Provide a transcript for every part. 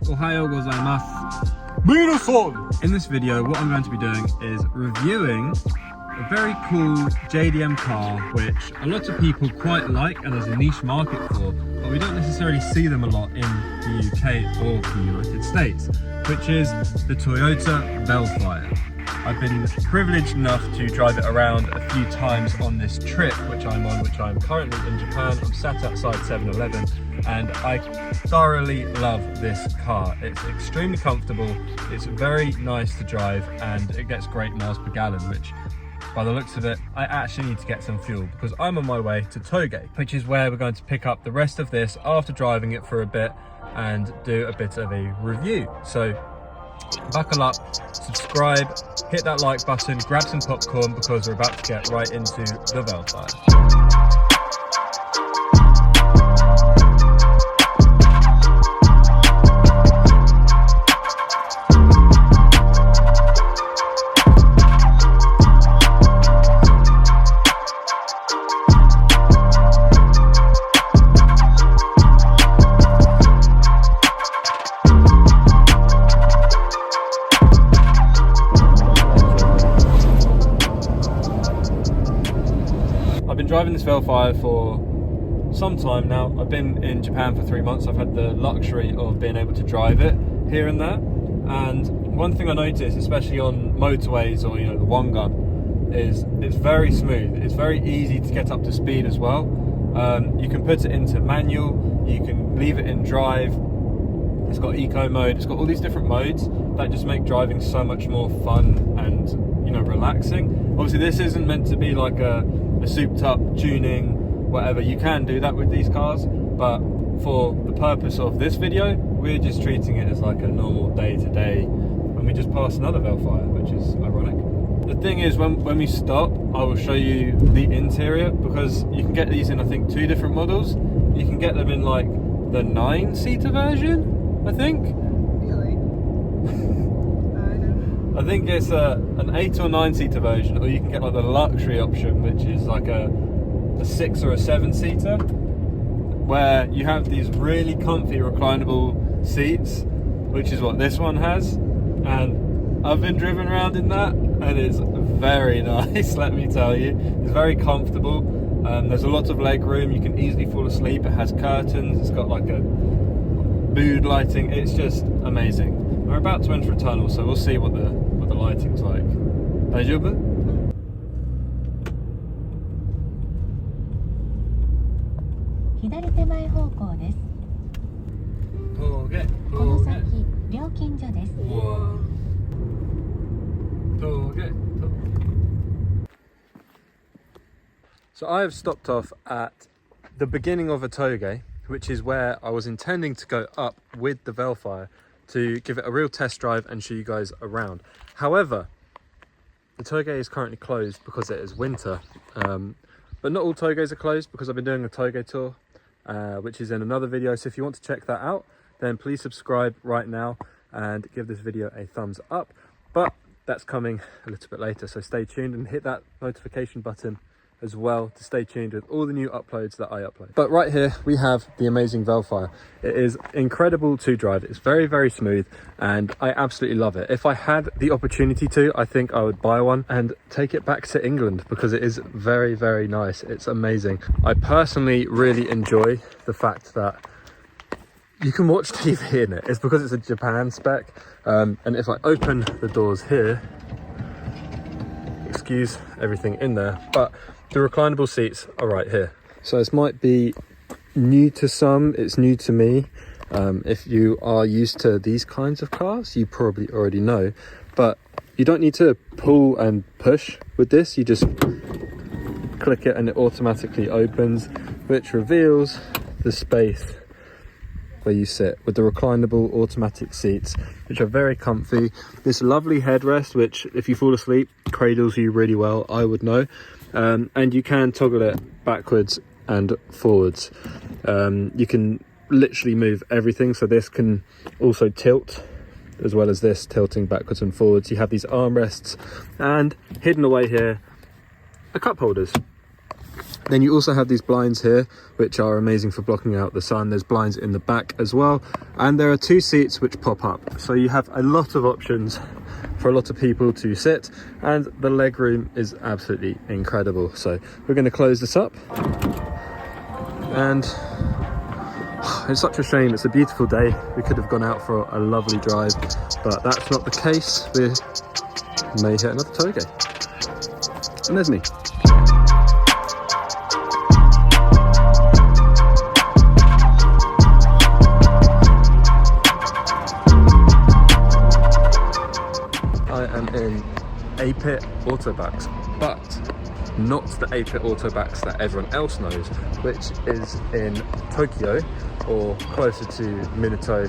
Ohayo gozaimasu. Minasan! In this video, what I'm going to be doing is reviewing a very cool JDM car, which a lot of people quite like and there's a niche market for, but we don't necessarily see them a lot in the UK or the United States, which is the Toyota Vellfire. I've been privileged enough to drive it around a few times on this trip which I'm on, which I'm currently in Japan. I'm sat outside 7-Eleven and I thoroughly love this car. It's extremely comfortable, it's very nice to drive, and it gets great miles per gallon, which by the looks of it, I actually need to get some fuel because I'm on my way to Toge, which is where we're going to pick up the rest of this after driving it for a bit and do a bit of a review. So buckle up, subscribe, hit that like button, grab some popcorn because we're about to get right into the Vellfire. I've been driving this Vellfire for some time now. I've been in Japan for 3 months. I've had the luxury of being able to drive it here and there. And one thing I noticed, especially on motorways or the one gun, is it's very smooth. It's very easy to get up to speed as well. You can put it into manual, you can leave it in drive. It's got eco mode, it's got all these different modes that just make driving so much more fun and relaxing. Obviously this isn't meant to be like a souped up tuning, whatever. You can do that with these cars, but for the purpose of this video, we're just treating it as like a normal day-to-day, and we just passed another Vellfire, which is ironic. The thing is, when we stop, I will show you the interior, because you can get these in, I think, 2 different models. You can get them in like the 9-seater version, I think. Really? I think it's an 8 or 9-seater version, or you can get like the luxury option, which is like a 6 or a 7-seater, where you have these really comfy reclinable seats, which is what this one has. And I've been driven around in that, and it's very nice, let me tell you. It's very comfortable. There's a lot of leg room, you can easily fall asleep. It has curtains, it's got like a mood lighting. It's just amazing. We're about to enter a tunnel, so we'll see what the lighting's like. Daijoubu? So I have stopped off at the beginning of a Toge, which is where I was intending to go up with the Vellfire to give it a real test drive and show you guys around. However, the Toge is currently closed because it is winter. But not all Toges are closed, because I've been doing a Toge tour, which is in another video. So if you want to check that out, then please subscribe right now and give this video a thumbs up. But that's coming a little bit later, so stay tuned and hit that notification button as well to stay tuned with all the new uploads that I upload. But right here we have the amazing Vellfire. It is incredible to drive. It's very, very smooth, and I absolutely love it. If I had the opportunity to, I think I would buy one and take it back to England, because it is very, very nice. It's amazing. I personally really enjoy the fact that you can watch TV in it. It's because it's a Japan spec, and if I open the doors here, excuse everything in there, but the reclinable seats are right here. So this might be new to some, it's new to me. If you are used to these kinds of cars, you probably already know, but you don't need to pull and push with this. You just click it and it automatically opens, which reveals the space where you sit, with the reclinable automatic seats, which are very comfy. This lovely headrest, which if you fall asleep cradles you really well, I would know. And you can toggle it backwards and forwards. You can literally move everything, so this can also tilt, as well as this tilting backwards and forwards. You have these armrests, and hidden away here are cup holders. Then you also have these blinds here, which are amazing for blocking out the sun. There's blinds in the back as well. And there are 2 seats which pop up. So you have a lot of options for a lot of people to sit. And the leg room is absolutely incredible. So we're going to close this up. And it's such a shame. It's a beautiful day. We could have gone out for a lovely drive, but that's not the case. We may hit another tow gate. And there's me. In APIT Autobacs, but not the APIT Autobacs that everyone else knows, which is in Tokyo, or closer to Minato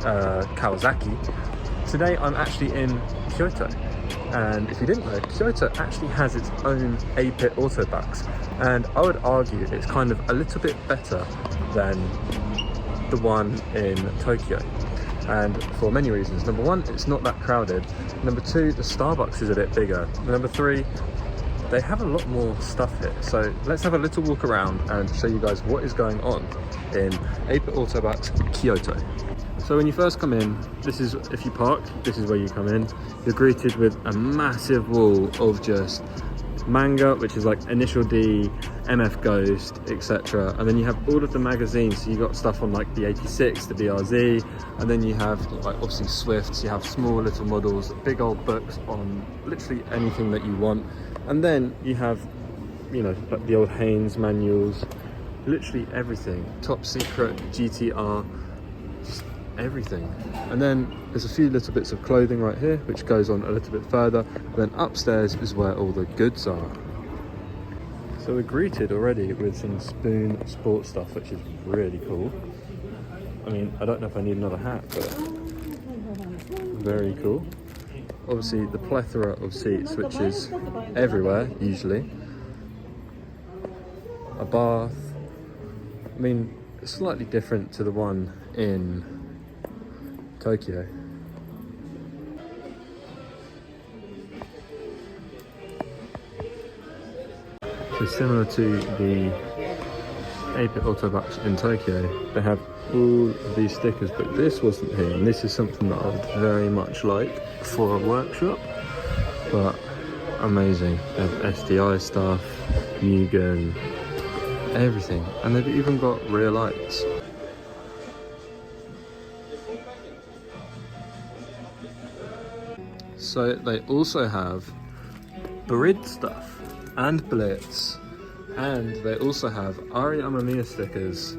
/ Kawasaki. Today I'm actually in Kyoto, and if you didn't know, Kyoto actually has its own APIT Autobacs, and I would argue it's kind of a little bit better than the one in Tokyo. And for many reasons. Number 1, it's not that crowded. Number 2, the Starbucks is a bit bigger. Number 3, they have a lot more stuff here. So let's have a little walk around and show you guys what is going on in APIT Autobacs Kyoto. So when you first come in, this is, if you park, this is where you come in. You're greeted with a massive wall of just manga, which is like Initial D, MF Ghost, etc. And then you have all of the magazines. So you got stuff on like the 86, the BRZ, and then you have like obviously Swifts. You have small little models, big old books on literally anything that you want. And then you have, you know, like the old Haynes manuals, literally everything. Top Secret, GTR, just everything. And then there's a few little bits of clothing right here, which goes on a little bit further. And then upstairs is where all the goods are. So we're greeted already with some Spoon sports stuff, which is really cool. I mean, I don't know if I need another hat, but very cool. Obviously the plethora of seats, which is everywhere usually. A bath. I mean, it's slightly different to the one in Tokyo. So similar to the APIT Autobacs in Tokyo, they have all of these stickers, but this wasn't here, and this is something that I would very much like for a workshop. But amazing. They have SDI stuff, Mugen, everything, and they've even got rear lights. So they also have Brid stuff and Blitz, and they also have Ari Amamiya stickers.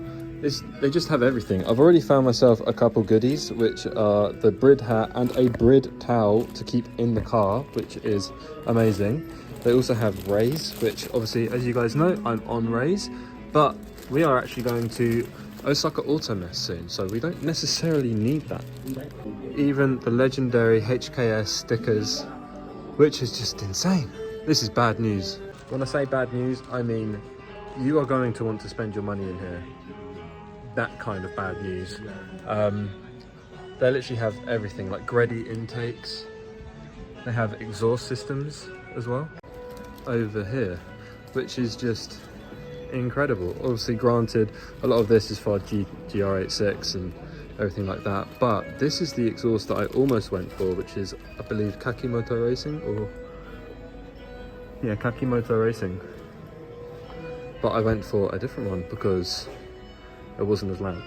They just have everything. I've already found myself a couple goodies, which are the Brid hat and a Brid towel to keep in the car, which is amazing. They also have Rays, which obviously, as you guys know, I'm on Rays, but we are actually going to Osaka Auto Mess soon, so we don't necessarily need that. Even the legendary HKS stickers, which is just insane. This is bad news. When I say bad news, I mean you are going to want to spend your money in here. That kind of bad news. They literally have everything, like Gredi intakes. They have exhaust systems as well over here, which is just incredible. Obviously, granted, a lot of this is for GR86 and everything like that, but this is the exhaust that I almost went for, which is, I believe, Kakimoto Racing, or yeah, Kakimoto Racing. But I went for a different one because it wasn't as loud.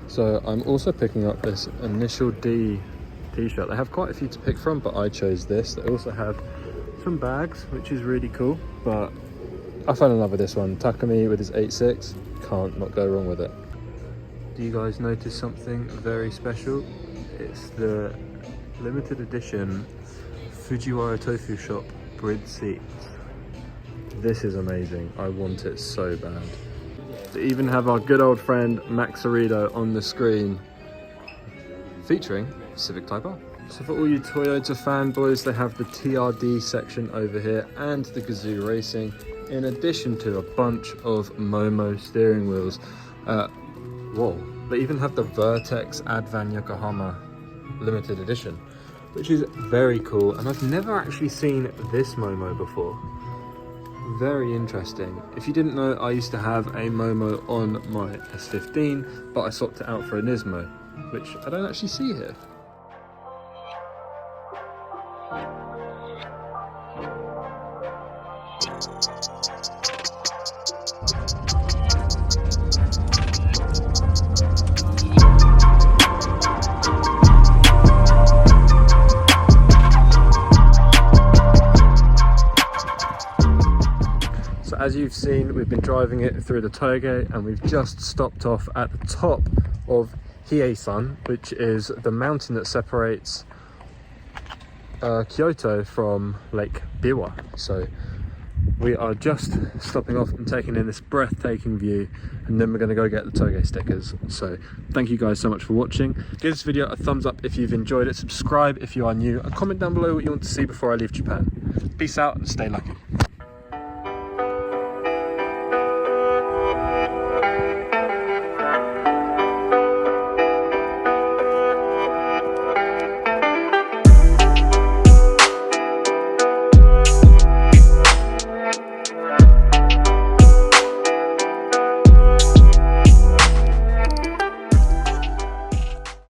So I'm also picking up this Initial D t-shirt. They have quite a few to pick from, but I chose this. They also have some bags, which is really cool, but I fell in love with this one. Takumi with his 8.6, can't not go wrong with it. Do you guys notice something very special? It's the limited edition Fujiwara Tofu Shop Brid seats. This is amazing. I want it so bad. To even have our good old friend Max Cerrido on the screen featuring Civic Type R. So for all you Toyota fanboys, they have the TRD section over here and the Gazoo Racing, in addition to a bunch of Momo steering wheels. Whoa, they even have the Vertex Advan Yokohama limited edition, which is very cool, and I've never actually seen this Momo before. Very interesting. If you didn't know, I used to have a Momo on my S15, but I swapped it out for a Nismo, which I don't actually see here. So as you've seen, we've been driving it through the tollgate and we've just stopped off at the top of Hiesan, which is the mountain that separates Kyoto from Lake Biwa. So we are just stopping off and taking in this breathtaking view, and then we're going to go get the tollgate stickers. So thank you guys so much for watching. Give this video a thumbs up if you've enjoyed it, subscribe if you are new, and comment down below what you want to see before I leave Japan. Peace out and stay lucky.